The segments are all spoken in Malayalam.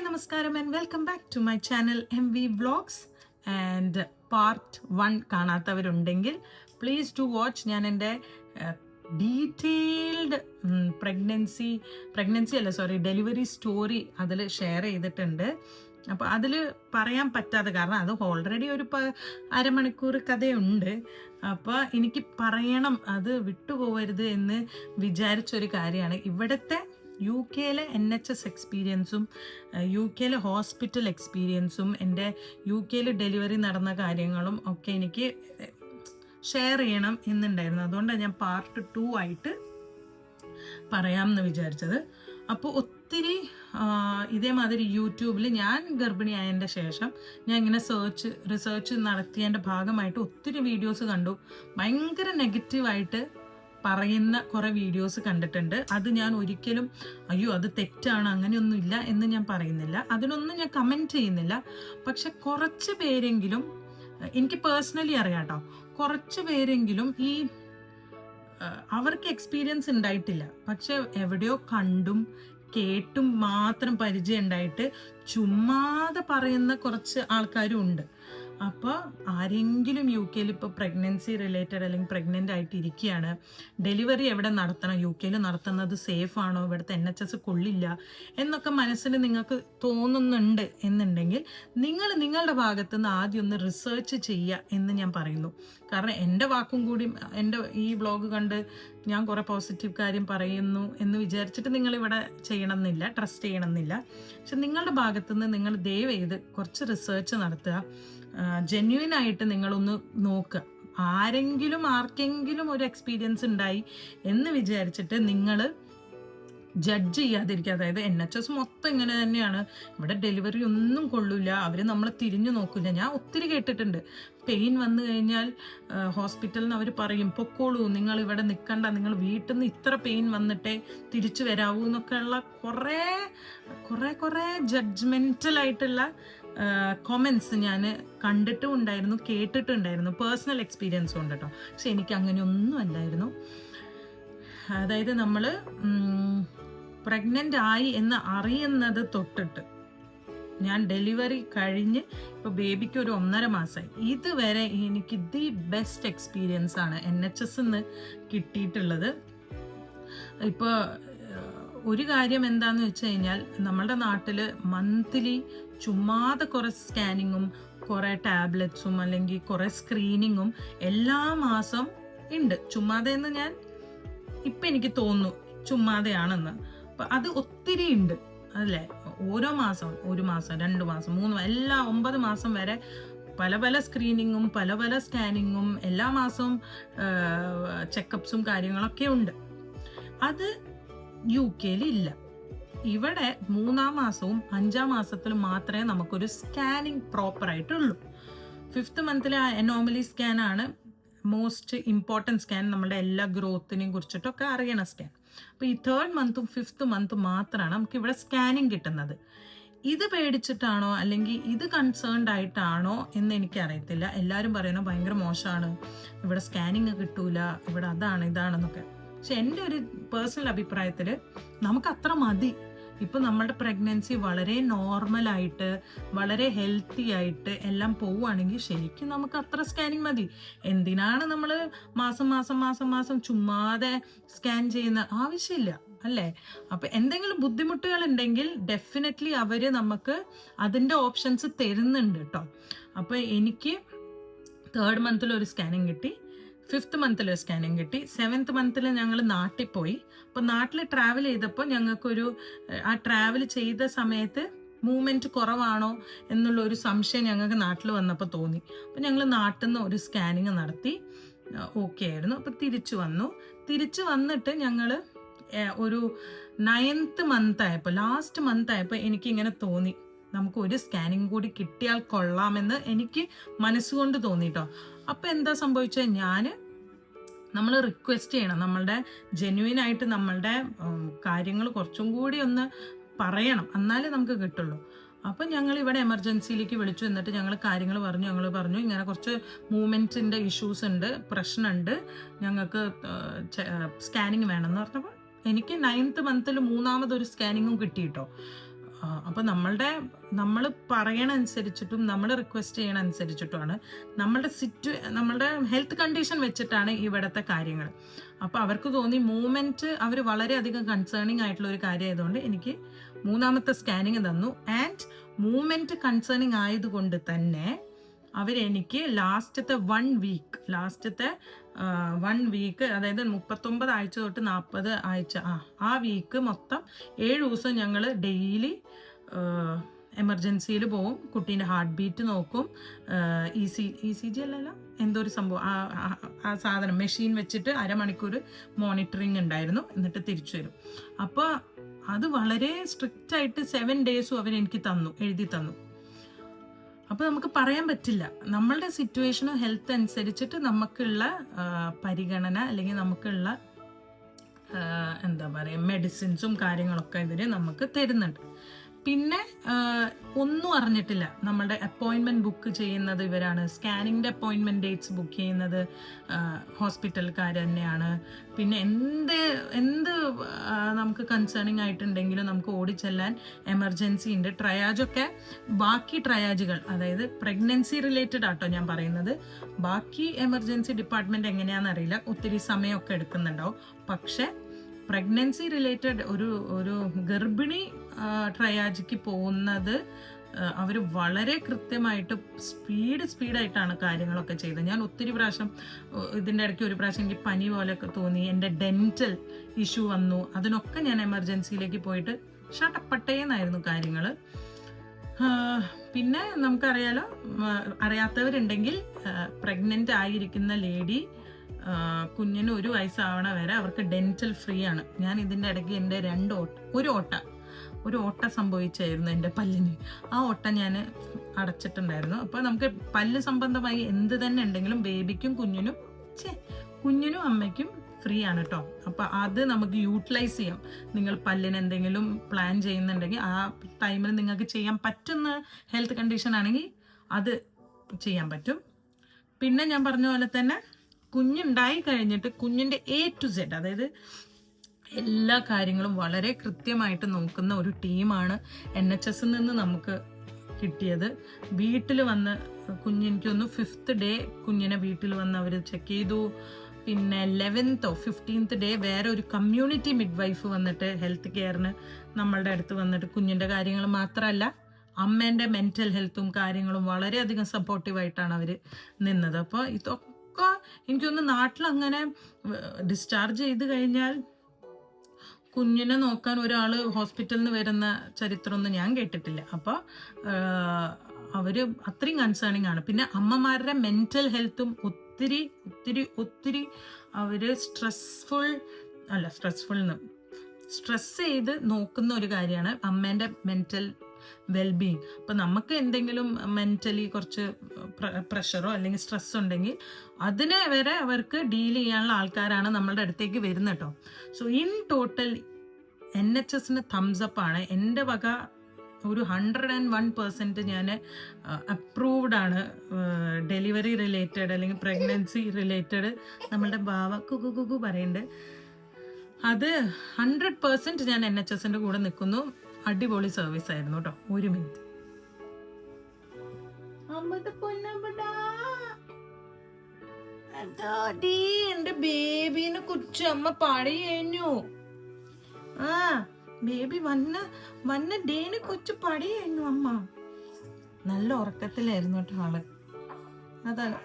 നമസ്കാരം and welcome back to my channel MV vlogs. And part 1 കാണാത്തവരുണ്ടെങ്കിൽ പ്ലീസ് ടു വാച്ച്. ഞാൻ എൻ്റെ ഡീറ്റെയിൽഡ് ഡെലിവറി സ്റ്റോറി അതിൽ ഷെയർ ചെയ്തിട്ടുണ്ട്. അപ്പോൾ അതിൽ പറയാൻ പറ്റാതെ, കാരണം അത് ഓൾറെഡി ഒരു അരമണിക്കൂർ കഥയുണ്ട്. അപ്പോൾ എനിക്ക് പറയണം, അത് വിട്ടുപോകരുത് എന്ന് വിചാരിച്ചൊരു കാര്യമാണ്. ഇവിടുത്തെ UK NHS എക്സ്പീരിയൻസും UK ഹോസ്പിറ്റൽ എക്സ്പീരിയൻസും എൻ്റെ UK ഡെലിവറി നടന്ന കാര്യങ്ങളും ഒക്കെ എനിക്ക് ഷെയർ ചെയ്യണം എന്നുണ്ടായിരുന്നു. അതുകൊണ്ടാണ് ഞാൻ പാർട്ട് 2 ആയിട്ട് പറയാമെന്ന് വിചാരിച്ചത്. അപ്പോൾ ഒത്തിരി ഇതേമാതിരി യൂട്യൂബിൽ ഞാൻ ഗർഭിണിയായതിൻ്റെ ശേഷം ഞാൻ ഇങ്ങനെ റിസർച്ച് നടത്തിയതിൻ്റെ ഭാഗമായിട്ട് ഒത്തിരി വീഡിയോസ് കണ്ടു. ഭയങ്കര നെഗറ്റീവായിട്ട് പറയുന്ന കുറേ വീഡിയോസ് കണ്ടിട്ടുണ്ട്. അത് ഞാൻ ഒരിക്കലും അയ്യോ അത് തെറ്റാണ് അങ്ങനെയൊന്നും ഇല്ല എന്ന് ഞാൻ പറയുന്നില്ല, അതിനൊന്നും ഞാൻ കമൻറ്റ് ചെയ്യുന്നില്ല. പക്ഷെ കുറച്ച് പേരെങ്കിലും, എനിക്ക് പേഴ്സണലി അറിയാം കേട്ടോ, കുറച്ച് പേരെങ്കിലും ഈ അവർക്ക് എക്സ്പീരിയൻസ് ഉണ്ടായിട്ടില്ല, പക്ഷെ എവിടെയോ കണ്ടും കേട്ടും മാത്രം പരിചയം ഉണ്ടായിട്ട് ചുമ്മാതെ പറയുന്ന കുറച്ച് ആൾക്കാരും ഉണ്ട്. അപ്പോൾ ആരെങ്കിലും UK ഇപ്പോൾ പ്രഗ്നൻസി റിലേറ്റഡ് അല്ലെങ്കിൽ പ്രഗ്നൻ്റ് ആയിട്ട് ഇരിക്കുകയാണ്, ഡെലിവറി എവിടെ നടത്തണം, UK നടത്തുന്നത് സേഫ് ആണോ, ഇവിടുത്തെ NHS കൊള്ളില്ല എന്നൊക്കെ മനസ്സിൽ നിങ്ങൾക്ക് തോന്നുന്നുണ്ട് എന്നുണ്ടെങ്കിൽ നിങ്ങൾ നിങ്ങളുടെ ഭാഗത്ത് നിന്ന് ആദ്യം ഒന്ന് റിസർച്ച് ചെയ്യുക എന്ന് ഞാൻ പറയുന്നു. കാരണം എൻ്റെ വാക്കും കൂടി എൻ്റെ ഈ വ്ളോഗ് കണ്ട് ഞാൻ കുറേ പോസിറ്റീവ് കാര്യം പറയുന്നു എന്ന് വിചാരിച്ചിട്ട് നിങ്ങളിവിടെ ചെയ്യണമെന്നില്ല, ട്രസ്റ്റ് ചെയ്യണമെന്നില്ല. പക്ഷെ നിങ്ങളുടെ ഭാഗത്തുനിന്ന് നിങ്ങൾ ദയവ് ചെയ്ത് കുറച്ച് റിസർച്ച് നടത്തുക. ജെന്യുവനായിട്ട് നിങ്ങളൊന്ന് നോക്കുക. ആർക്കെങ്കിലും ഒരു എക്സ്പീരിയൻസ് ഉണ്ടായി എന്ന് വിചാരിച്ചിട്ട് നിങ്ങൾ ജഡ്ജ് ചെയ്യാതിരിക്കുക. അതായത് NHS മൊത്തം ഇങ്ങനെ തന്നെയാണ്, ഇവിടെ ഡെലിവറി ഒന്നും കൊള്ളില്ല, അവർ നമ്മളെ തിരിഞ്ഞു നോക്കില്ല. ഞാൻ ഒത്തിരി കേട്ടിട്ടുണ്ട്, പെയിൻ വന്നു കഴിഞ്ഞാൽ ഹോസ്പിറ്റലിൽ നിന്ന് അവർ പറയും പൊക്കോളൂ, നിങ്ങൾ ഇവിടെ നിൽക്കണ്ട, നിങ്ങൾ വീട്ടിൽ നിന്ന് ഇത്ര പെയിൻ വന്നിട്ടേ തിരിച്ചു വരാവൂ എന്നൊക്കെയുള്ള കുറേ ജഡ്ജ്മെൻ്റലായിട്ടുള്ള കൊമെൻറ്റ്സ് ഞാൻ കണ്ടിട്ടും ഉണ്ടായിരുന്നു, കേട്ടിട്ടുണ്ടായിരുന്നു, പേഴ്സണൽ എക്സ്പീരിയൻസ് ഉണ്ട് കേട്ടോ. പക്ഷെ എനിക്ക് അങ്ങനെയൊന്നും അല്ലായിരുന്നു. അതായത് നമ്മൾ പ്രഗ്നൻ്റ് ആയി എന്ന് അറിയുന്നത് തൊട്ടിട്ട് ഞാൻ ഡെലിവറി കഴിഞ്ഞ് ഇപ്പോൾ ബേബിക്ക് ഒരു 1.5 മാസമായി, ഇതുവരെ എനിക്ക് ദി ബെസ്റ്റ് എക്സ്പീരിയൻസ് ആണ് NHS നിന്ന് കിട്ടിയിട്ടുള്ളത്. ഇപ്പോൾ ഒരു കാര്യം എന്താന്ന് വെച്ച് കഴിഞ്ഞാൽ, നമ്മളുടെ നാട്ടിൽ മന്ത്ലി ചുമ്മാതെ കുറേ സ്കാനിങ്ങും കുറേ ടാബ്ലറ്റ്സും അല്ലെങ്കിൽ കുറേ സ്ക്രീനിങ്ങും എല്ലാ മാസം ഉണ്ട്. ചുമ്മാതെ എന്ന് ഞാൻ ഇപ്പം എനിക്ക് തോന്നുന്നു ചുമ്മാതെയാണെന്ന്. അപ്പം അത് ഒത്തിരി ഉണ്ട് അല്ലേ. ഓരോ മാസം 1 മാസം 2 മാസം 3 എല്ലാ 9 മാസം വരെ പല സ്ക്രീനിങ്ങും പല സ്കാനിങ്ങും എല്ലാ മാസവും ചെക്കപ്സും കാര്യങ്ങളൊക്കെ ഉണ്ട്. അത് UK ഇല്ല. ഇവിടെ 3-ാം മാസവും 5-ാം മാസത്തിലും മാത്രമേ നമുക്കൊരു സ്കാനിങ് പ്രോപ്പറായിട്ടുള്ളൂ. 5th മന്തിലെ അനോമലി സ്കാനാണ് മോസ്റ്റ് ഇമ്പോർട്ടൻറ്റ് സ്കാൻ, നമ്മുടെ എല്ലാ ഗ്രോത്തിനെയും കുറിച്ചിട്ടൊക്കെ അറിയണ സ്കാൻ. അപ്പോൾ ഈ 3rd മന്തും 5th മന്തും മാത്രമാണ് നമുക്ക് ഇവിടെ സ്കാനിങ് കിട്ടുന്നത്. ഇത് പേടിച്ചിട്ടാണോ അല്ലെങ്കിൽ ഇത് കൺസേൺഡ് ആയിട്ടാണോ എന്ന് എനിക്കറിയത്തില്ല. എല്ലാവരും പറയുന്നത് ഭയങ്കര മോശമാണ്, ഇവിടെ സ്കാനിങ് കിട്ടൂല, ഇവിടെ ഇതാണെന്നൊക്കെ. പക്ഷെ എൻ്റെ ഒരു പേഴ്സണൽ അഭിപ്രായത്തിൽ നമുക്ക് അത്ര മതി. ഇപ്പം നമ്മുടെ പ്രഗ്നൻസി വളരെ നോർമലായിട്ട് വളരെ ഹെൽത്തി ആയിട്ട് എല്ലാം പോവുകയാണെങ്കിൽ ശരിക്കും നമുക്ക് അത്ര സ്കാനിങ് മതി. എന്തിനാണ് നമ്മൾ മാസം ചുമ്മാതെ സ്കാൻ ചെയ്യുന്ന ആവശ്യമില്ല അല്ലേ. അപ്പം എന്തെങ്കിലും ബുദ്ധിമുട്ടുകൾ ഉണ്ടെങ്കിൽ ഡെഫിനറ്റ്ലി അവർ നമുക്ക് അതിൻ്റെ ഓപ്ഷൻസ് തരുന്നുണ്ട് കേട്ടോ. അപ്പോൾ എനിക്ക് 3rd മന്തിൽ ഒരു സ്കാനിങ് കിട്ടി, 5th മന്തിൽ സ്കാനിങ് കിട്ടി, 7th മന്തിൽ ഞങ്ങൾ നാട്ടിൽ പോയി. അപ്പോൾ നാട്ടിൽ ട്രാവൽ ചെയ്തപ്പോൾ ഞങ്ങൾക്കൊരു ആ ട്രാവൽ ചെയ്ത സമയത്ത് മൂവ്മെൻറ്റ് കുറവാണോ എന്നുള്ളൊരു സംശയം ഞങ്ങൾക്ക് നാട്ടിൽ വന്നപ്പോൾ തോന്നി. അപ്പോൾ ഞങ്ങൾ നാട്ടിൽ നിന്ന് ഒരു സ്കാനിങ് നടത്തി, ഓക്കെ ആയിരുന്നു. അപ്പോൾ തിരിച്ചു വന്നിട്ട് ഞങ്ങൾ ഒരു 9th മന്തായപ്പോൾ ലാസ്റ്റ് മന്തായപ്പോൾ എനിക്കിങ്ങനെ തോന്നി, നമുക്ക് ഒരു സ്കാനിങ് കൂടി കിട്ടിയാൽ കൊള്ളാമെന്ന് എനിക്ക് മനസ്സുകൊണ്ട് തോന്നിട്ടോ. അപ്പം എന്താ സംഭവിച്ചത്, നമ്മൾ റിക്വസ്റ്റ് ചെയ്യണം, നമ്മളുടെ ജെന്യുവനായിട്ട് നമ്മളുടെ കാര്യങ്ങൾ കുറച്ചും കൂടി ഒന്ന് പറയണം, എന്നാലേ നമുക്ക് കിട്ടുള്ളൂ. അപ്പം ഞങ്ങൾ ഇവിടെ എമർജൻസിയിലേക്ക് വിളിച്ചു. എന്നിട്ട് ഞങ്ങൾ കാര്യങ്ങൾ പറഞ്ഞു ഇങ്ങനെ കുറച്ച് മൂവ്മെൻറ്റ്സിൻ്റെ ഇഷ്യൂസ് ഉണ്ട്, പ്രശ്നമുണ്ട്, ഞങ്ങൾക്ക് സ്കാനിങ് വേണമെന്ന് പറഞ്ഞപ്പോൾ എനിക്ക് 9th മന്തിൽ 3-ാമതൊരു സ്കാനിങ്ങും കിട്ടിയിട്ടോ. അപ്പോൾ നമ്മൾ പറയണ അനുസരിച്ചിട്ടും നമ്മൾ റിക്വസ്റ്റ് ചെയ്യണ അനുസരിച്ചിട്ടുമാണ് നമ്മളുടെ ഹെൽത്ത് കണ്ടീഷൻ വെച്ചിട്ടാണ് ഇവിടുത്തെ കാര്യങ്ങൾ. അപ്പോൾ അവർക്ക് തോന്നി മൂവ്മെൻറ്റ് അവർ വളരെയധികം കൺസേണിങ് ആയിട്ടുള്ള ഒരു കാര്യമായതുകൊണ്ട് എനിക്ക് 3ാമത്തെ സ്കാനിങ് തന്നു. ആൻഡ് മൂവ്മെൻറ്റ് കൺസേണിങ് ആയതുകൊണ്ട് തന്നെ അവരെനിക്ക് ലാസ്റ്റത്തെ 1 വീക്ക്, അതായത് 39 ആഴ്ച തൊട്ട് 40 ആഴ്ച, ആ വീക്ക് മൊത്തം 7 ദിവസം ഞങ്ങൾ ഡെയിലി എമർജൻസിയിൽ പോവും. കുട്ടീൻ്റെ ഹാർട്ട് ബീറ്റ് നോക്കും. ECG അല്ലല്ലോ, എന്തോ ഒരു സംഭവം, ആ സാധനം മെഷീൻ വെച്ചിട്ട് അരമണിക്കൂർ മോണിറ്ററിങ് ഉണ്ടായിരുന്നു. എന്നിട്ട് തിരിച്ചു വരും. അപ്പോൾ അത് വളരെ സ്ട്രിക്റ്റ് ആയിട്ട് 7 ഡേയ്സും അവരെനിക്ക് എഴുതി തന്നു. അപ്പോൾ നമുക്ക് പറയാൻ പറ്റില്ല, നമ്മളുടെ സിറ്റുവേഷനും ഹെൽത്ത് അനുസരിച്ചിട്ട് നമുക്കുള്ള പരിഗണന അല്ലെങ്കിൽ നമുക്കുള്ള എന്താ പറയുക മെഡിസിൻസും കാര്യങ്ങളൊക്കെ ഇവർ നമുക്ക് തരുന്നുണ്ട്. പിന്നെ ഒന്നും അറിഞ്ഞിട്ടില്ല, നമ്മളുടെ അപ്പോയിൻമെൻറ്റ് ബുക്ക് ചെയ്യുന്നത് ഇവരാണ്. സ്കാനിങ്ങിൻ്റെ അപ്പോയിൻമെൻറ്റ് ഡേറ്റ്സ് ബുക്ക് ചെയ്യുന്നത് ഹോസ്പിറ്റൽക്കാർ തന്നെയാണ്. പിന്നെ എന്ത് നമുക്ക് കൺസേണിങ് ആയിട്ടുണ്ടെങ്കിലും നമുക്ക് ഓടിച്ചെല്ലാൻ എമർജൻസി ഉണ്ട്. ട്രയാജൊക്കെ ബാക്കി ട്രയാജുകൾ, അതായത് പ്രഗ്നൻസി റിലേറ്റഡ് ആട്ടോ ഞാൻ പറയുന്നത്. ബാക്കി എമർജൻസി ഡിപ്പാർട്ട്മെൻറ്റ് എങ്ങനെയാണെന്ന് അറിയില്ല, ഒത്തിരി സമയമൊക്കെ എടുക്കുന്നുണ്ടാവും. പക്ഷേ പ്രഗ്നൻസി റിലേറ്റഡ് ഒരു ഗർഭിണി ട്രയാജിക്ക് പോകുന്നത് അവർ വളരെ കൃത്യമായിട്ട് സ്പീഡായിട്ടാണ് കാര്യങ്ങളൊക്കെ ചെയ്തത്. ഞാൻ ഒത്തിരി പ്രാവശ്യം ഇതിൻ്റെ ഇടയ്ക്ക് ഒരു പ്രാവശ്യം എനിക്ക് പനി പോലെയൊക്കെ തോന്നി, എൻ്റെ ഡെൻറ്റൽ ഇഷ്യൂ വന്നു. അതിനൊക്കെ ഞാൻ എമർജൻസിയിലേക്ക് പോയിട്ട് ഷട്ടപ്പട്ടേന്നായിരുന്നു കാര്യങ്ങൾ. പിന്നെ നമുക്കറിയാലോ, അറിയാത്തവരുണ്ടെങ്കിൽ പ്രഗ്നൻ്റ് ആയിരിക്കുന്ന ലേഡി കുഞ്ഞിന് 1 വയസ്സാവണ വരെ അവർക്ക് ഡെൻറ്റൽ ഫ്രീ ആണ്. ഞാൻ ഇതിൻ്റെ ഇടയ്ക്ക് എൻ്റെ ഒരു ഓട്ട സംഭവിച്ചായിരുന്നു എൻ്റെ പല്ലിന്. ആ ഓട്ട ഞാൻ അടച്ചിട്ടുണ്ടായിരുന്നു. അപ്പോൾ നമുക്ക് പല്ല് സംബന്ധമായി എന്ത് തന്നെ ഉണ്ടെങ്കിലും ബേബിക്കും കുഞ്ഞിനും അമ്മയ്ക്കും ഫ്രീ ആണ് കേട്ടോ. അപ്പോൾ അത് നമുക്ക് യൂട്ടിലൈസ് ചെയ്യാം. നിങ്ങൾ പല്ലിന് എന്തെങ്കിലും പ്ലാൻ ചെയ്യുന്നുണ്ടെങ്കിൽ ആ ടൈമിൽ നിങ്ങൾക്ക് ചെയ്യാൻ പറ്റുന്ന ഹെൽത്ത് കണ്ടീഷൻ ആണെങ്കിൽ അത് ചെയ്യാൻ പറ്റും. പിന്നെ ഞാൻ പറഞ്ഞ പോലെ തന്നെ കുഞ്ഞുണ്ടായി കഴിഞ്ഞിട്ട് കുഞ്ഞിൻ്റെ A to Z, അതായത് എല്ലാ കാര്യങ്ങളും വളരെ കൃത്യമായിട്ട് നോക്കുന്ന ഒരു ടീമാണ് NHS നിന്ന് നമുക്ക് കിട്ടിയത്. വീട്ടിൽ വന്ന് എനിക്കൊന്ന് 5th ഡേ കുഞ്ഞിനെ വീട്ടിൽ വന്ന് അവർ ചെക്ക് ചെയ്തു. പിന്നെ 11th or 15th ഡേ വേറെ ഒരു കമ്മ്യൂണിറ്റി മിഡ്വൈഫ് വന്നിട്ട് ഹെൽത്ത് കെയറിന് നമ്മളുടെ അടുത്ത് വന്നിട്ട് കുഞ്ഞിൻ്റെ കാര്യങ്ങൾ മാത്രമല്ല അമ്മേൻ്റെ മെൻ്റൽ ഹെൽത്തും കാര്യങ്ങളും വളരെയധികം സപ്പോർട്ടീവായിട്ടാണ് അവർ നിന്നത്. അപ്പോൾ ഇതൊക്കെ എനിക്കൊന്ന് നാട്ടിലങ്ങനെ ഡിസ്ചാർജ് ചെയ്ത് കഴിഞ്ഞാൽ കുഞ്ഞിനെ നോക്കാൻ ഒരാൾ ഹോസ്പിറ്റലിൽ നിന്ന് വരുന്ന ചരിത്രമൊന്നും ഞാൻ കേട്ടിട്ടില്ല. അപ്പോൾ അവർ അത്രയും കൺസേണിങ് ആണ്. പിന്നെ അമ്മമാരുടെ മെൻ്റൽ ഹെൽത്തും ഒത്തിരി അവർ സ്ട്രെസ് ചെയ്ത് നോക്കുന്ന ഒരു കാര്യമാണ് അമ്മേൻ്റെ മെൻ്റൽ വെൽബീങ്. അപ്പം നമുക്ക് എന്തെങ്കിലും മെൻ്റലി കുറച്ച് പ്രഷറോ അല്ലെങ്കിൽ സ്ട്രെസ് ഉണ്ടെങ്കിൽ അതിനെ വരെ അവർക്ക് ഡീൽ ചെയ്യാനുള്ള ആൾക്കാരാണ് നമ്മളുടെ അടുത്തേക്ക് വരുന്നത് കേട്ടോ. സോ ഇൻ ടോട്ടൽ NHSന് തംസപ്പ് ആണ്. എൻ്റെ വക ഒരു 101% ഞാൻ അപ്രൂവ്ഡ് ആണ്. ഡെലിവറി റിലേറ്റഡ് അല്ലെങ്കിൽ പ്രഗ്നൻസി റിലേറ്റഡ് നമ്മളുടെ ബാവ കുകു പറയുന്നുണ്ട്. അത് 100% ഞാൻ NHSൻ്റെ കൂടെ നിൽക്കുന്നു. അടിപൊളി സർവീസ് ആയിരുന്നു കേട്ടോ. 1 മിനിറ്റ്. എന്റെ ബേബീനെ കുറിച്ച് അമ്മ പാടി കഴിഞ്ഞു. ബേബി വന്ന ഡേനെ കുറിച്ച് പാടി കഴിഞ്ഞു അമ്മ. നല്ല ഉറക്കത്തിലായിരുന്നു കേട്ടോ ആള്. അതാണ്.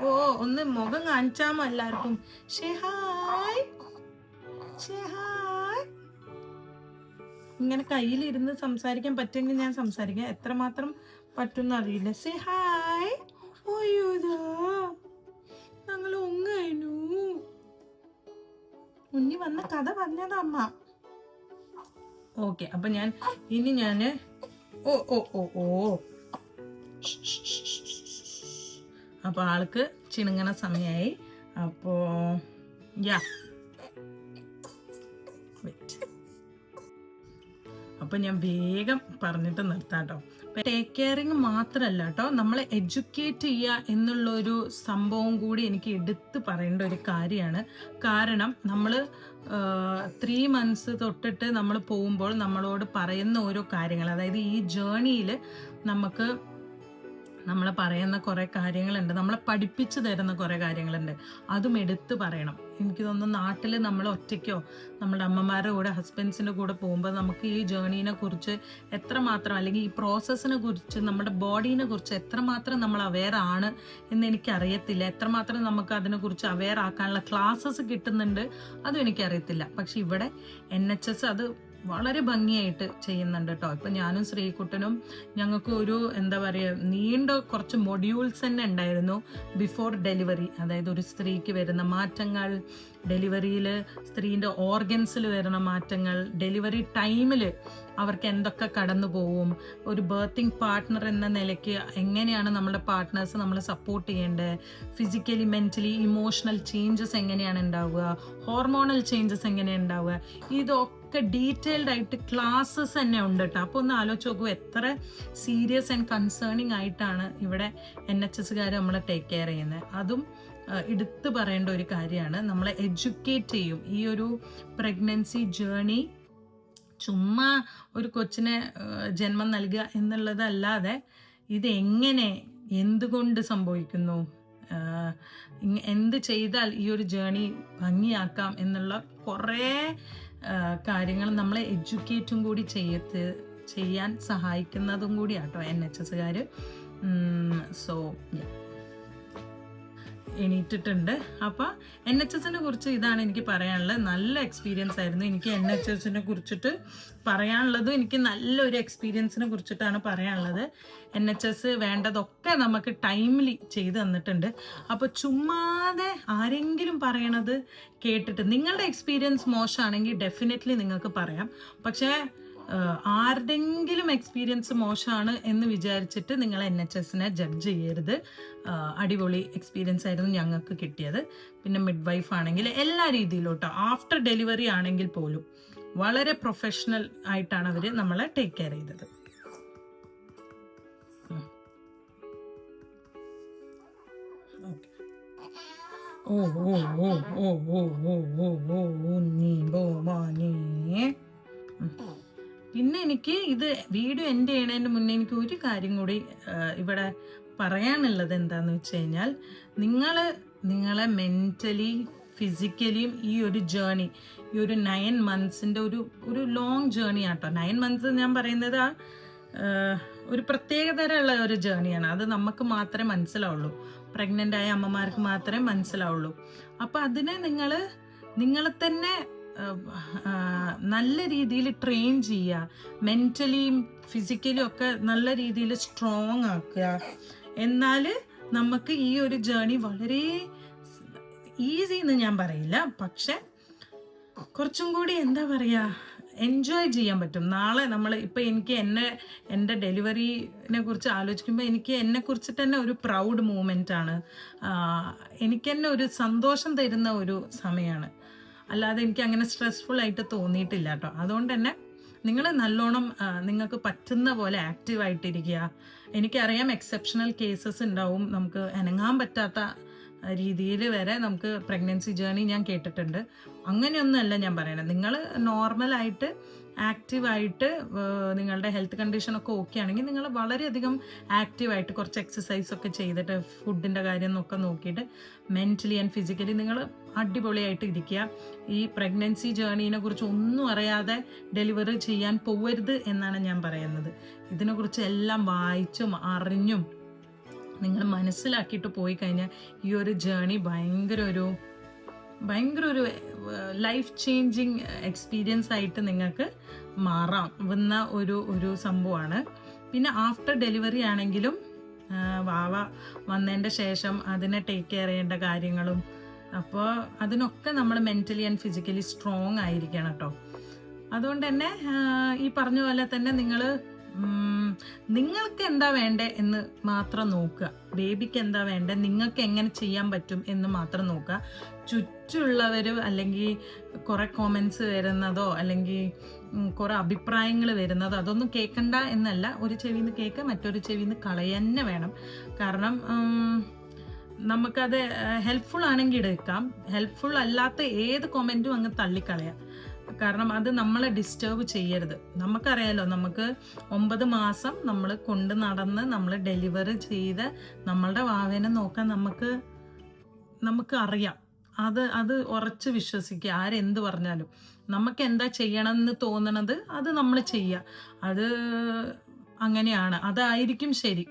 ഒന്ന് മുഖം കാണിച്ചാമോ എല്ലാവർക്കും. ഹായ്. ഇങ്ങനെ കയ്യിലിരുന്ന് സംസാരിക്കാൻ പറ്റുമെങ്കിൽ ഞാൻ സംസാരിക്കാം. എത്രമാത്രം പറ്റുമെന്ന് അറിയില്ല. ഹായ്. ഞങ്ങൾ ഒങ്ങായിരുന്നു. ഉണ്ണി വന്ന കഥ പറഞ്ഞതാ അമ്മ. ഓക്കെ, അപ്പൊ ഞാൻ അപ്പൊ ആൾക്ക് ചിണുങ്ങണ സമയമായി. അപ്പോ അപ്പോൾ ഞാൻ വേഗം പറഞ്ഞിട്ട് നിർത്താം കേട്ടോ. ടേക്ക് കെയറിങ് മാത്രമല്ല കേട്ടോ, നമ്മളെ എഡ്യൂക്കേറ്റ് ചെയ്യുക എന്നുള്ളൊരു സംഭവം കൂടി എനിക്ക് എടുത്ത് പറയേണ്ട ഒരു കാര്യമാണ്. കാരണം നമ്മൾ 3 months തൊട്ടിട്ട് നമ്മൾ പോകുമ്പോൾ നമ്മളോട് പറയുന്ന ഓരോ കാര്യങ്ങൾ, അതായത് ഈ ജേർണിയിൽ നമുക്ക് നമ്മളെ പറയുന്ന കുറേ കാര്യങ്ങളുണ്ട്, നമ്മളെ പഠിപ്പിച്ചു തരുന്ന കുറേ കാര്യങ്ങളുണ്ട്. അതും എടുത്ത് പറയണം. എനിക്ക് തോന്നുന്നു നാട്ടിൽ നമ്മൾ ഒറ്റയ്ക്കോ നമ്മുടെ അമ്മമാരുടെ കൂടെ ഹസ്ബൻഡ്സിൻ്റെ കൂടെ പോകുമ്പോൾ നമുക്ക് ഈ ജേർണീനെ കുറിച്ച് എത്രമാത്രം, അല്ലെങ്കിൽ ഈ പ്രോസസ്സിനെ കുറിച്ച്, നമ്മുടെ ബോഡീനെ കുറിച്ച് എത്രമാത്രം നമ്മൾ അവെയർ ആണ് എന്ന് എനിക്കറിയത്തില്ല. എത്രമാത്രം നമുക്ക് അതിനെക്കുറിച്ച് അവെയർ ആക്കാനുള്ള ക്ലാസ്സസ് കിട്ടുന്നുണ്ട് അതും എനിക്കറിയത്തില്ല. പക്ഷെ ഇവിടെ NHS അത് വളരെ ഭംഗിയായിട്ട് ചെയ്യുന്നുണ്ട് കേട്ടോ. ഇപ്പം ഞാനും ശ്രീകുട്ടനും ഞങ്ങൾക്ക് ഒരു എന്താ പറയുക, നീണ്ട കുറച്ച് മൊഡ്യൂൾസ് തന്നെ ഉണ്ടായിരുന്നു ബിഫോർ ഡെലിവറി. അതായത് ഒരു സ്ത്രീക്ക് വരുന്ന മാറ്റങ്ങൾ, ഡെലിവറിയിൽ സ്ത്രീൻ്റെ ഓർഗൻസിൽ വരുന്ന മാറ്റങ്ങൾ, ഡെലിവറി ടൈമിൽ അവർക്ക് എന്തൊക്കെ കടന്നു പോവും, ഒരു ബർത്തിങ് പാർട്ട്ണർ എന്ന നിലയ്ക്ക് എങ്ങനെയാണ് നമ്മുടെ പാർട്ട്നേഴ്സ് നമ്മൾ സപ്പോർട്ട് ചെയ്യേണ്ടത്, ഫിസിക്കലി മെൻ്റലി ഇമോഷണൽ ചേഞ്ചസ് എങ്ങനെയാണ് ഉണ്ടാവുക, ഹോർമോണൽ ചേഞ്ചസ് എങ്ങനെയാണ് ഉണ്ടാവുക, ഇതൊക്കെ ഡീറ്റെയിൽഡ് ആയിട്ട് ക്ലാസ്സസ് തന്നെ ഉണ്ട് കേട്ടോ. അപ്പോൾ ഒന്ന് ആലോചിച്ച് നോക്കൂ എത്ര സീരിയസ് ആൻഡ് കൺസേണിങ് ആയിട്ടാണ് ഇവിടെ NHSകാർ നമ്മളെ ടേക്ക് കെയർ ചെയ്യുന്നത്. അതും എടുത്തു പറയേണ്ട ഒരു കാര്യമാണ്. നമ്മളെ എഡ്യൂക്കേറ്റ് ചെയ്യും. ഈ ഒരു പ്രഗ്നൻസി ജേർണി ചുമ്മാ ഒരു കൊച്ചിനെ ജന്മം നൽകുക എന്നുള്ളതല്ലാതെ ഇതെങ്ങനെ, എന്തുകൊണ്ട് സംഭവിക്കുന്നു, എന്ത് ചെയ്താൽ ഈ ഒരു ജേർണി ഭംഗിയാക്കാം എന്നുള്ള കുറേ കാര്യങ്ങൾ നമ്മളെ എഡ്യൂക്കേറ്റും കൂടി ചെയ്യാൻ സഹായിക്കുന്നതും കൂടിയാട്ടോ NHSകാർ. സോ എണീറ്റിട്ടുണ്ട്. അപ്പോൾ NHSനെ കുറിച്ച് ഇതാണ് എനിക്ക് പറയാനുള്ളത്. നല്ല എക്സ്പീരിയൻസ് ആയിരുന്നു എനിക്ക് NHSനെ കുറിച്ചിട്ട് പറയാനുള്ളതും. എനിക്ക് നല്ലൊരു എക്സ്പീരിയൻസിനെ കുറിച്ചിട്ടാണ് പറയാനുള്ളത്. NHS വേണ്ടതൊക്കെ നമുക്ക് ടൈംലി ചെയ്ത് തന്നിട്ടുണ്ട്. അപ്പോൾ ചുമ്മാതെ ആരെങ്കിലും പറയണത് കേട്ടിട്ട് നിങ്ങളുടെ എക്സ്പീരിയൻസ് മോശമാണെങ്കിൽ ഡെഫിനറ്റ്ലി നിങ്ങൾക്ക് പറയാം. പക്ഷേ ആരുടെങ്കിലും എക്സ്പീരിയൻസ് മോശമാണ് എന്ന് വിചാരിച്ചിട്ട് നിങ്ങൾ NHSനെ ജഡ്ജ് ചെയ്യരുത്. അടിപൊളി എക്സ്പീരിയൻസ് ആയിരുന്നു ഞങ്ങൾക്ക് കിട്ടിയത്. പിന്നെ മിഡ് വൈഫ് ആണെങ്കിൽ എല്ലാ രീതിയിലും കേട്ടോ, ആഫ്റ്റർ ഡെലിവറി ആണെങ്കിൽ പോലും വളരെ പ്രൊഫഷണൽ ആയിട്ടാണ് അവർ നമ്മളെ ടേക്ക് കെയർ ചെയ്തത്. ഓ ഓ ഓ ഓ ഓ ഓ ഓ ഓ നീ ബോമാനേ. പിന്നെ എനിക്ക് ഇത് വീഡിയോ എൻഡ് ചെയ്യണതിന് മുന്നേ എനിക്ക് ഒരു കാര്യം കൂടി ഇവിടെ പറയാനുള്ളത് എന്താണെന്ന് വെച്ച് കഴിഞ്ഞാൽ, നിങ്ങളെ മെൻ്റലി ഫിസിക്കലിയും ഈ ഒരു ജേർണി, ഈ ഒരു 9 monthsൻ്റെ ഒരു ലോങ് ജേർണി ആട്ടോ. 9 months ഞാൻ പറയുന്നത് ഒരു പ്രത്യേകതരമുള്ള ഒരു ജേർണിയാണ്. അത് നമുക്ക് മാത്രമേ മനസ്സിലാവുള്ളൂ, പ്രഗ്നൻ്റ് ആയ അമ്മമാർക്ക് മാത്രമേ മനസ്സിലാവുള്ളൂ. അപ്പോൾ അതിനെ നിങ്ങളെ തന്നെ നല്ല രീതിയിൽ ട്രെയിൻ ചെയ്യുക, മെൻ്റലിയും ഫിസിക്കലും ഒക്കെ നല്ല രീതിയിൽ സ്ട്രോങ് ആക്കുക. എന്നാൽ നമുക്ക് ഈ ഒരു ജേർണി വളരെ ഈസി എന്ന് ഞാൻ പറയില്ല, പക്ഷെ കുറച്ചും കൂടി എന്താ പറയുക, എൻജോയ് ചെയ്യാൻ പറ്റും. നാളെ നമ്മൾ ഇപ്പോൾ എനിക്ക് എൻ്റെ ഡെലിവറിനെ കുറിച്ച് ആലോചിക്കുമ്പോൾ എനിക്ക് എന്നെക്കുറിച്ചിട്ട് തന്നെ ഒരു പ്രൗഡ് മൂമെൻ്റ് ആണ്. എനിക്ക് തന്നെ ഒരു സന്തോഷം തരുന്ന ഒരു സമയമാണ്. അല്ലാതെ എനിക്ക് അങ്ങനെ സ്ട്രെസ്ഫുൾ ആയിട്ട് തോന്നിയിട്ടില്ല കേട്ടോ. അതുകൊണ്ട് തന്നെ നിങ്ങൾ നല്ലോണം നിങ്ങൾക്ക് പറ്റുന്ന പോലെ ആക്റ്റീവായിട്ടിരിക്കുക. എനിക്കറിയാം എക്സെപ്ഷണൽ കേസസ് ഉണ്ടാവും, നമുക്ക് അനങ്ങാൻ പറ്റാത്ത രീതിയിൽ വരെ നമുക്ക് പ്രഗ്നൻസി ജേർണി ഞാൻ കേട്ടിട്ടുണ്ട്. അങ്ങനെയൊന്നുമല്ല ഞാൻ പറയണത്. നിങ്ങൾ നോർമലായിട്ട് ആക്റ്റീവായിട്ട് നിങ്ങളുടെ ഹെൽത്ത് കണ്ടീഷനൊക്കെ ഓക്കെ ആണെങ്കിൽ നിങ്ങൾ വളരെയധികം ആക്റ്റീവായിട്ട് കുറച്ച് എക്സസൈസൊക്കെ ചെയ്തിട്ട് ഫുഡിൻ്റെ കാര്യം ഒക്കെ നോക്കിയിട്ട് മെൻ്റലി ആൻഡ് ഫിസിക്കലി നിങ്ങൾ അടിപൊളിയായിട്ട് ഇരിക്കുക. ഈ പ്രഗ്നൻസി ജേർണീനെ കുറിച്ച് ഒന്നും അറിയാതെ ഡെലിവറി ചെയ്യാൻ പോവരുത് എന്നാണ് ഞാൻ പറയുന്നത്. ഇതിനെക്കുറിച്ച് എല്ലാം വായിച്ചും അറിഞ്ഞും നിങ്ങൾ മനസ്സിലാക്കിയിട്ട് പോയി കഴിഞ്ഞാൽ ഈ ഒരു ജേർണി ഭയങ്കര ഒരു ലൈഫ് ചേഞ്ചിങ് എക്സ്പീരിയൻസ് ആയിട്ട് നിങ്ങൾക്ക് മാറാവുന്ന ഒരു സംഭവമാണ്. പിന്നെ ആഫ്റ്റർ ഡെലിവറി ആണെങ്കിലും വാവ വന്നതിൻ്റെ ശേഷം അതിനെ ടേക്ക് കെയർ ചെയ്യേണ്ട കാര്യങ്ങളും, അപ്പോൾ അതിനൊക്കെ നമ്മൾ മെൻ്റലി ആൻഡ് ഫിസിക്കലി സ്ട്രോങ് ആയിരിക്കണം കേട്ടോ. അതുകൊണ്ട് തന്നെ ഈ പറഞ്ഞ പോലെ തന്നെ നിങ്ങൾ നിങ്ങൾക്ക് എന്താ വേണ്ടേ എന്ന് മാത്രം നോക്കുക. ബേബിക്ക് എന്താ വേണ്ടേ, നിങ്ങൾക്ക് എങ്ങനെ ചെയ്യാൻ പറ്റും എന്ന് മാത്രം നോക്കുക. ചുറ്റുമുള്ളവർ അല്ലെങ്കിൽ കുറേ കോമെൻറ്റ്സ് വരുന്നതോ അല്ലെങ്കിൽ കുറേ അഭിപ്രായങ്ങൾ വരുന്നതോ അതൊന്നും കേൾക്കണ്ട എന്നല്ല. ഒരു ചെവിയിൽ നിന്ന് കേൾക്കുക, മറ്റൊരു ചെവിയിൽ നിന്ന് കളയന്നെ വേണം. കാരണം നമുക്കത് ഹെൽപ്ഫുൾ ആണെങ്കിൽ എടുക്കാം, ഹെൽപ്ഫുൾ അല്ലാത്ത ഏത് കൊമെൻറ്റും അങ്ങ് തള്ളിക്കളയാം. കാരണം അത് നമ്മളെ ഡിസ്റ്റർബ് ചെയ്യരുത്. നമുക്കറിയാലോ, നമുക്ക് 9 മാസം നമ്മൾ കൊണ്ട് നടന്ന് നമ്മൾ ഡെലിവറി ചെയ്ത് നമ്മളുടെ വാവേനെ നോക്കാൻ നമുക്ക് അറിയാം. അത് ഉറച്ച് വിശ്വസിക്കുക. ആരെന്ത് പറഞ്ഞാലും നമുക്ക് എന്താ ചെയ്യണമെന്ന് തോന്നണത് അത് നമ്മൾ ചെയ്യുക. അത് അങ്ങനെയാണ്, അതായിരിക്കും ശരി.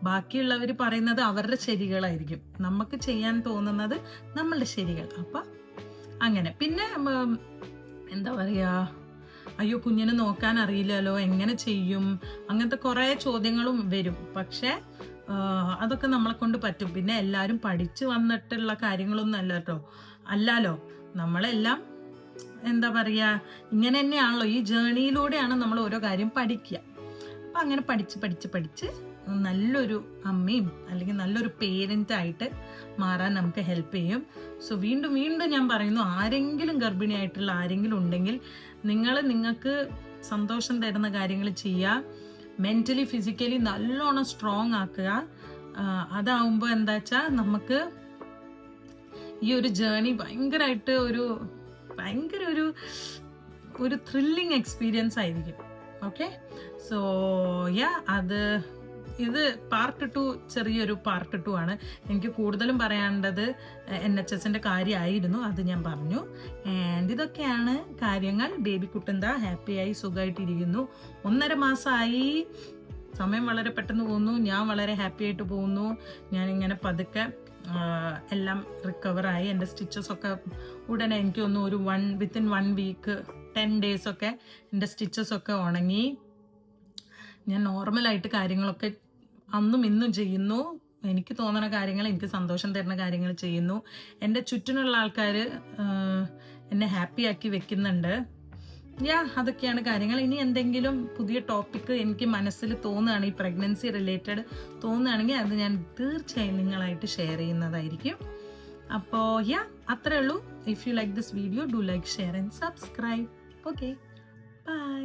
ബാക്കിയുള്ളവർ പറയുന്നത് അവരുടെ ശരികളായിരിക്കും, നമുക്ക് ചെയ്യാൻ തോന്നുന്നത് നമ്മളുടെ ശരികൾ. അപ്പം അങ്ങനെ. പിന്നെ എന്താ പറയുക, അയ്യോ കുഞ്ഞിനെ നോക്കാൻ അറിയില്ലല്ലോ, എങ്ങനെ ചെയ്യും, അങ്ങനത്തെ കുറേ ചോദ്യങ്ങളും വരും. പക്ഷേ അതൊക്കെ നമ്മളെ കൊണ്ട് പറ്റും. പിന്നെ എല്ലാവരും പഠിച്ചു വന്നിട്ടുള്ള കാര്യങ്ങളൊന്നും അല്ല കേട്ടോ, അല്ലല്ലോ. നമ്മളെല്ലാം എന്താ പറയുക, ഇങ്ങനെ തന്നെയാണല്ലോ, ഈ ജേണിയിലൂടെയാണ് നമ്മൾ ഓരോ കാര്യം പഠിക്കുക. അപ്പം അങ്ങനെ പഠിച്ച് നല്ലൊരു അമ്മയും അല്ലെങ്കിൽ നല്ലൊരു പേരൻ്റായിട്ട് മാറാൻ നമുക്ക് ഹെൽപ്പ് ചെയ്യും. സോ വീണ്ടും ഞാൻ പറയുന്നു, ആരെങ്കിലും ഗർഭിണിയായിട്ടുള്ള ആരെങ്കിലും ഉണ്ടെങ്കിൽ നിങ്ങൾക്ക് സന്തോഷം തരുന്ന കാര്യങ്ങൾ ചെയ്യുക. മെൻ്റലി ഫിസിക്കലി നല്ലോണം സ്ട്രോങ് ആക്കുക. അതാവുമ്പോൾ എന്താ വെച്ചാൽ നമുക്ക് ഈ ഒരു ജേണി ഭയങ്കരമായിട്ട് ഭയങ്കര ഒരു ത്രില്ലിങ് എക്സ്പീരിയൻസ് ആയിരിക്കും. ഓക്കെ, സോ ഇത് പാർട്ട് 2, ചെറിയൊരു പാർട്ട് 2 ആണ്. എനിക്ക് കൂടുതലും പറയാനുള്ളത് NHSൻ്റെ കാര്യമായിരുന്നു, അത് ഞാൻ പറഞ്ഞു. ആൻഡ് ഇതൊക്കെയാണ് കാര്യങ്ങൾ. ബേബി കുട്ടന്താ ഹാപ്പിയായി സുഖമായിട്ടിരിക്കുന്നു. 1.5 മാസമായി. സമയം വളരെ പെട്ടെന്ന് പോകുന്നു. ഞാൻ വളരെ ഹാപ്പി ആയിട്ട് പോകുന്നു. ഞാനിങ്ങനെ പതുക്കെ എല്ലാം റിക്കവറായി. എൻ്റെ സ്റ്റിച്ചസൊക്കെ ഉടനെ എനിക്ക് തോന്നുന്നു വിത്തിൻ 1 വീക്ക് 10 ഡേയ്സൊക്കെ എൻ്റെ സ്റ്റിച്ചസൊക്കെ ഉണങ്ങി. ഞാൻ നോർമലായിട്ട് കാര്യങ്ങളൊക്കെ അന്നും ഇന്നും ചെയ്യുന്നു. എനിക്ക് തോന്നുന്ന കാര്യങ്ങൾ, എനിക്ക് സന്തോഷം തരുന്ന കാര്യങ്ങൾ ചെയ്യുന്നു. എൻ്റെ ചുറ്റിനുള്ള ആൾക്കാർ എന്നെ ഹാപ്പിയാക്കി വെക്കുന്നുണ്ട്. അതൊക്കെയാണ് കാര്യങ്ങൾ. ഇനി എന്തെങ്കിലും പുതിയ ടോപ്പിക്ക് എനിക്ക് മനസ്സിൽ തോന്നുകയാണ്, ഈ പ്രഗ്നൻസി റിലേറ്റഡ് തോന്നുകയാണെങ്കിൽ അത് ഞാൻ തീർച്ചയായും നിങ്ങളായിട്ട് ഷെയർ ചെയ്യുന്നതായിരിക്കും. അപ്പോൾ അത്രേ ഉള്ളൂ. If you like this video, do like, share and subscribe. Okay, by.